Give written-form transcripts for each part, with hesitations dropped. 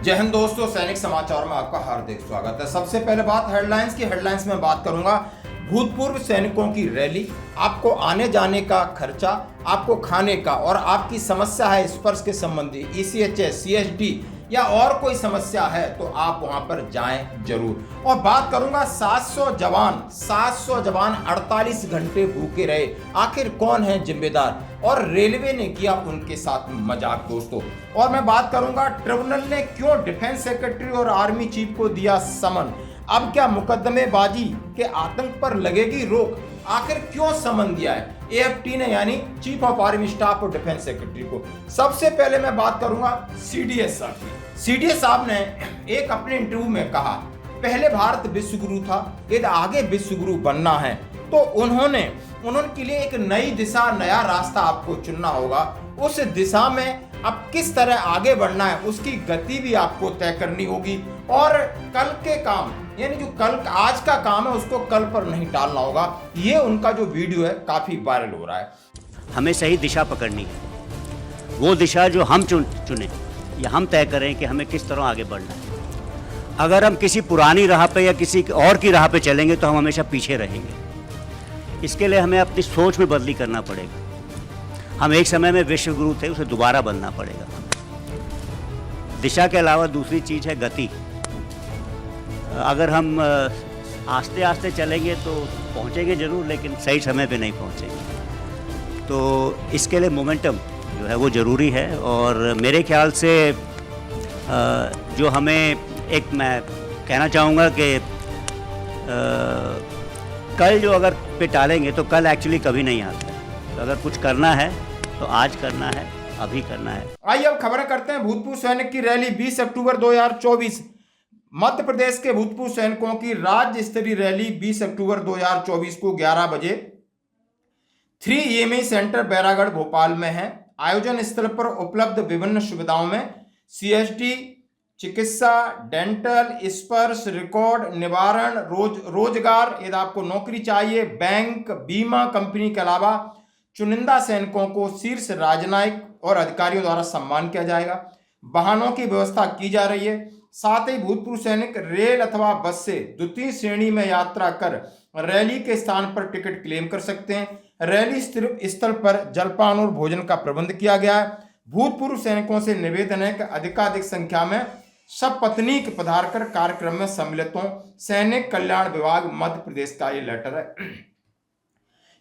जय हिंद दोस्तों, सैनिक समाचार में आपका हार्दिक स्वागत है। सबसे पहले बात हेडलाइंस में बात करूंगा। भूतपूर्व सैनिकों की रैली, आपको आने जाने का खर्चा, आपको खाने का और आपकी समस्या है स्पर्श के संबंधी ECHS, CSD या और कोई समस्या है तो आप वहां पर जाएं जरूर। और बात करूंगा 700 जवान 48 घंटे भूखे रहे, आखिर कौन है जिम्मेदार, और रेलवे ने किया उनके साथ मजाक दोस्तों। और मैं बात करूंगा ट्रिब्यूनल ने क्यों डिफेंस सेक्रेटरी और आर्मी चीफ को दिया समन, अब क्या मुकदमेबाजी के आतंक पर लगेगी रोक, आखिर क्यों समन दिया है AFT ने यानी चीफ ऑफ आर्मी स्टाफ और डिफेंस सेक्रेटरी को। सबसे पहले मैं बात करूंगा CDS साहब की। CDS साहब ने एक अपने इंटरव्यू में कहा, पहले भारत विश्वगुरु था, यदि आगे विश्वगुरु बनना है तो उन्होंने के लिए एक नई दिशा, नया रास्ता आपको चुनना होगा। उस दिशा में अब किस तरह आगे बढ़ना है उसकी गति भी आपको तय करनी होगी, और कल के काम यानी जो कल आज का काम है उसको कल पर नहीं टालना होगा। ये उनका जो वीडियो है काफी वायरल हो रहा है। हमें सही दिशा पकड़नी है, वो दिशा जो हम चुने या हम तय करें कि हमें किस तरह आगे बढ़ना है। अगर हम किसी पुरानी राह पे या किसी और की राह पे चलेंगे तो हम हमेशा पीछे रहेंगे। इसके लिए हमें अपनी सोच में बदली करना पड़ेगा। हम एक समय में विश्वगुरु थे, उसे दोबारा बनना पड़ेगा। दिशा के अलावा दूसरी चीज़ है गति। अगर हम आस्ते आस्ते चलेंगे तो पहुंचेंगे जरूर, लेकिन सही समय पे नहीं पहुंचेंगे। तो इसके लिए मोमेंटम जो है वो ज़रूरी है। और मेरे ख्याल से जो हमें एक मैं कहना चाहूँगा कि कल जो अगर पे टालेंगे तो कल एक्चुअली कभी नहीं आता है। तो अगर कुछ करना है तो आज करना है, अभी करना है। आइए अब खबरें करते हैं। भूतपूर्व सैनिक की रैली 20 अक्टूबर 2024। मध्य प्रदेश के भूतपूर्व सैनिकों की राज्य स्तरीय रैली 20 अक्टूबर 2024 को 11 बजे 3 EMI सेंटर बैरागढ़ भोपाल में है। आयोजन स्थल पर उपलब्ध विभिन्न सुविधाओं में CSD, चिकित्सा, डेंटल, स्पर्श, रिकॉर्ड निवारण, रोजगार यदि आपको नौकरी चाहिए, बैंक, बीमा कंपनी के अलावा चुनिंदा सैनिकों को शीर्ष राजनयिक और अधिकारियों द्वारा सम्मान किया जाएगा। वाहनों की व्यवस्था की जा रही है। साथ ही भूतपूर्व सैनिक रेल अथवा बस से द्वितीय श्रेणी में यात्रा कर रैली के स्थान पर टिकट क्लेम कर सकते हैं। रैली स्थल पर जलपान और भोजन का प्रबंध किया गया है। भूतपूर्व सैनिकों से निवेदन है कि अधिकाधिक संख्या में सपत्नीक पधारकर कार्यक्रम में सम्मिलित हों। सैनिक कल्याण विभाग मध्य प्रदेश का ये लेटर है।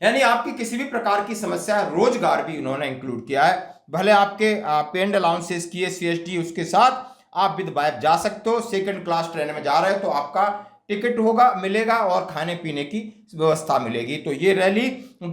यानी आपकी किसी भी प्रकार की समस्या है, रोजगार भी उन्होंने इंक्लूड किया है। भले आपके पेंड अलाउंसेस की CSD, उसके साथ आप विद वाइफ जा सकते हो। सेकंड क्लास ट्रेन में जा रहे हो तो आपका टिकट मिलेगा और खाने पीने की व्यवस्था मिलेगी। तो ये रैली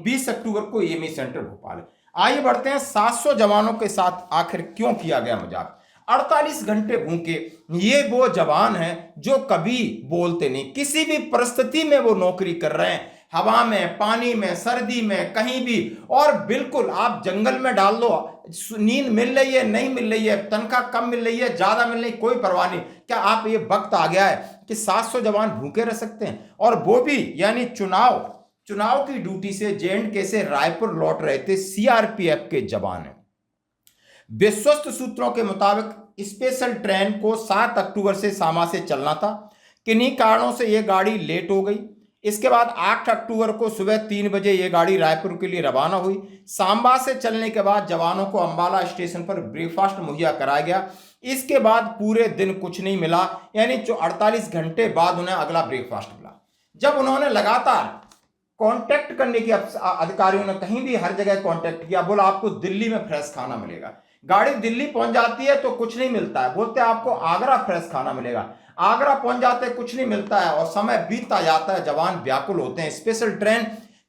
20 अक्टूबर को EMI सेंटर भोपाल है। आइए बढ़ते हैं 700 जवानों के साथ आखिर क्यों किया गया मजाक। 48 घंटे भूखे, ये वो जवान हैं जो कभी बोलते नहीं, किसी भी परिस्थिति में वो नौकरी कर रहे हैं, हवा में, पानी में, सर्दी में, कहीं भी। और बिल्कुल आप जंगल में डाल दो, नींद मिल रही है नहीं मिल रही है, तनख्वाह कम मिल रही है ज्यादा मिल रही है, कोई परवाह नहीं। क्या आप ये वक्त आ गया है कि 700 जवान भूखे रह सकते हैं? और वो भी यानी चुनाव की ड्यूटी से J&K से रायपुर लौट रहे थे CRPF के जवान हैं। विश्वस्त सूत्रों के मुताबिक स्पेशल ट्रेन को 7 अक्टूबर से सामा से चलना था। किन्हीं कारणों से यह गाड़ी लेट हो गई। इसके बाद 8 अक्टूबर को सुबह 3 बजे यह गाड़ी रायपुर के लिए रवाना हुई। सांबा से चलने के बाद जवानों को अंबाला स्टेशन पर ब्रेकफास्ट मुहैया कराया गया। इसके बाद पूरे दिन कुछ नहीं मिला, यानी जो 48 घंटे बाद उन्हें अगला ब्रेकफास्ट मिला। जब उन्होंने लगातार कांटेक्ट करने की अधिकारियों ने कहीं भी हर जगह कांटेक्ट किया, बोला आपको दिल्ली में फ्रेश खाना मिलेगा। गाड़ी दिल्ली पहुंच जाती है तो कुछ नहीं मिलता है, बोलते हैं आपको आगरा फ्रेश खाना मिलेगा। आगरा पहुंच जाते हैं, कुछ नहीं मिलता है और समय बीतता जाता है। जवान व्याकुल होते हैं। स्पेशल ट्रेन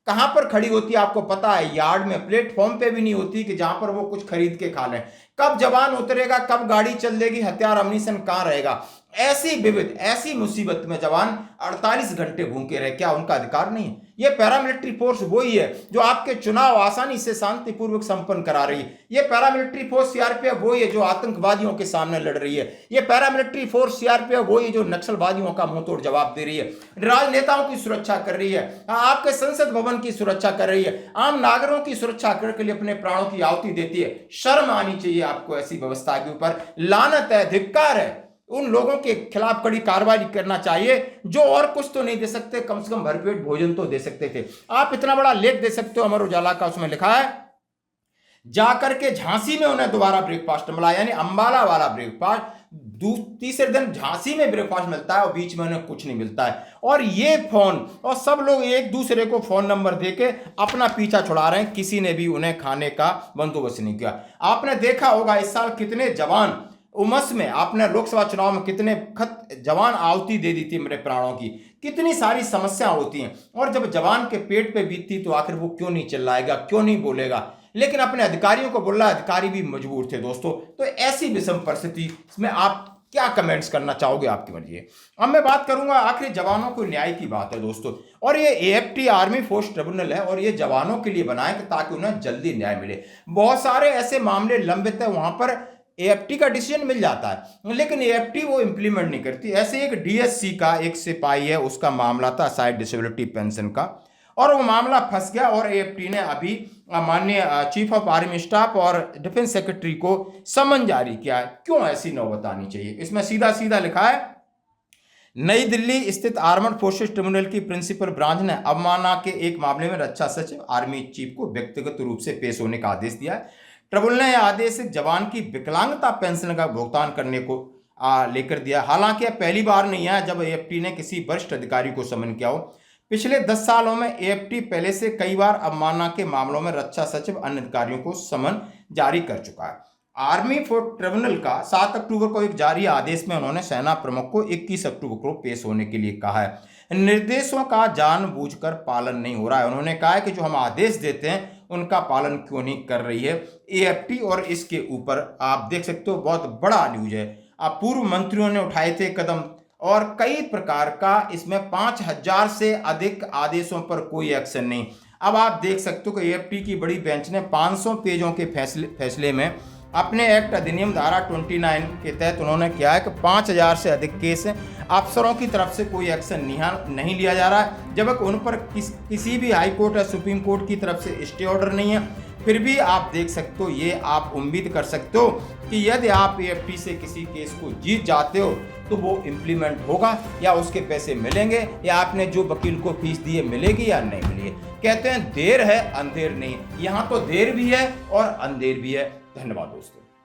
कहां पर खड़ी होती है आपको पता है? यार्ड में, प्लेटफॉर्म पे भी नहीं होती कि जहां पर वो कुछ खरीद के खा लें। कब जवान उतरेगा, कब गाड़ी चल देगी, हथियार अम्युनिशन कहां रहेगा? ऐसी मुसीबत में जवान 48 घंटे भूखे रहे। क्या उनका अधिकार नहीं है? ये पैरामिलिट्री फोर्स वही है जो आपके चुनाव आसानी से शांतिपूर्वक संपन्न करा रही है। ये पैरामिलिट्री फोर्स CRPF वही है जो आतंकवादियों के सामने लड़ रही है। ये पैरामिलिट्री फोर्स CRPF वही है जो नक्सलवादियों का मुंहतोड़ जवाब दे रही है, राजनेताओं की सुरक्षा कर रही है, आपके संसद भवन की सुरक्षा कर रही है, आम नागरिकों की सुरक्षा करने के लिए अपने प्राणों की आहुति देती है। शर्म आनी चाहिए आपको ऐसी व्यवस्था के ऊपर। लानत है, धिक्कार है उन लोगों के खिलाफ कड़ी कार्रवाई करना चाहिए जो और कुछ तो नहीं दे सकते, कम से कम भरपेट भोजन तो दे सकते थे। आप इतना बड़ा लेख दे सकते हो, अमर उजाला का उसमें लिखा है, जाकर के झांसी में उन्हें दोबारा ब्रेकफास्ट मिला, यानी अंबाला वाला ब्रेकफास्ट। तीसरे दिन झांसी में ब्रेकफास्ट मिलता है और बीच में उन्हें कुछ नहीं मिलता है। और ये फोन, और सब लोग एक दूसरे को फोन नंबर देके अपना पीछा छुड़ा रहे हैं, किसी ने भी उन्हें खाने का बंदोबस्त नहीं किया। आपने देखा होगा इस साल कितने जवान उमस में, आपने लोकसभा चुनाव में कितने जवान आहुति दे दी थी मेरे प्राणों की, कितनी सारी समस्या होती हैं। और जब जवान के पेट पे बीतती तो आखिर वो क्यों नहीं चिल्लाएगा, क्यों नहीं बोलेगा, लेकिन अपने अधिकारियों को बोल रहा है। अधिकारी भी मजबूर थे दोस्तों। तो ऐसी विषम परिस्थिति में आप क्या कमेंट्स करना चाहोगे, आपकी मर्जी है। अब मैं बात करूंगा आखिर जवानों को न्याय की बात है दोस्तों, और ये एएफटी आर्मी फोर्स ट्रिब्यूनल है और ये जवानों के लिए बनाए ताकि उन्हें जल्दी न्याय मिले। बहुत सारे ऐसे मामले लंबित है, वहां पर एएफटी का डिसीजन मिल जाता है लेकिन एएफटी वो इंप्लीमेंट नहीं करती। ऐसे एक डीएससी का एक सिपाही है, उसका मामला था असाइड डिसेबिलिटी पेंशन का, और वो मामला फंस गया और एएफटी ने अभी माननीय चीफ ऑफ आर्मी स्टाफ और डिफेंस सेक्रेटरी को समन जारी किया है। क्यों ऐसी नौबत आनी चाहिए? इसमें सीधा सीधा लिखा है, नई दिल्ली स्थित आर्मड फोर्सेस ट्रिब्यूनल की प्रिंसिपल ब्रांच ने अवमानना के एक मामले में रक्षा सचिव आर्मी चीफ को व्यक्तिगत रूप से पेश होने का आदेश दिया है। ट्रिब्यूनल ने यह आदेश जवान की विकलांगता पेंशन का भुगतान करने को लेकर दिया। हालांकि यह पहली बार नहीं है जब एएफटी ने किसी वरिष्ठ अधिकारी को समन किया हो। पिछले 10 सालों में एएफटी पहले से कई बार अवमानना के मामलों में रक्षा सचिव अन्य अधिकारियों को समन जारी कर चुका है। आर्मी फोर्स ट्रिब्यूनल का 7 अक्टूबर को एक जारी आदेश में उन्होंने सेना प्रमुख को 21 अक्टूबर को पेश होने के लिए कहा है। निर्देशों का जानबूझकर पालन नहीं हो रहा है। उन्होंने कहा है कि जो हम आदेश देते हैं उनका पालन क्यों नहीं कर रही है एएफटी। और इसके ऊपर आप देख सकते हो बहुत बड़ा न्यूज है। आप पूर्व मंत्रियों ने उठाए थे कदम और कई प्रकार का, इसमें 5000 से अधिक आदेशों पर कोई एक्शन नहीं। अब आप देख सकते हो कि एएफटी की बड़ी बेंच ने 500 पेजों के फैसले में अपने एक्ट अधिनियम धारा 29 के तहत उन्होंने किया है कि 5000 से अधिक केस अफसरों की तरफ से कोई एक्शन नहीं लिया जा रहा है, जबकि उन पर किसी भी हाई कोर्ट या सुप्रीम कोर्ट की तरफ से स्टे ऑर्डर नहीं है। फिर भी आप देख सकते हो, ये आप उम्मीद कर सकते हो कि यदि आप एएफटी से किसी केस को जीत जाते हो तो वो इम्प्लीमेंट होगा या उसके पैसे मिलेंगे या आपने जो वकील को फीस दी है मिलेगी या नहीं मिलेगी। कहते हैं देर है अंधेर नहीं, यहाँ तो देर भी है और अंधेर भी है। धन्यवाद दोस्तों।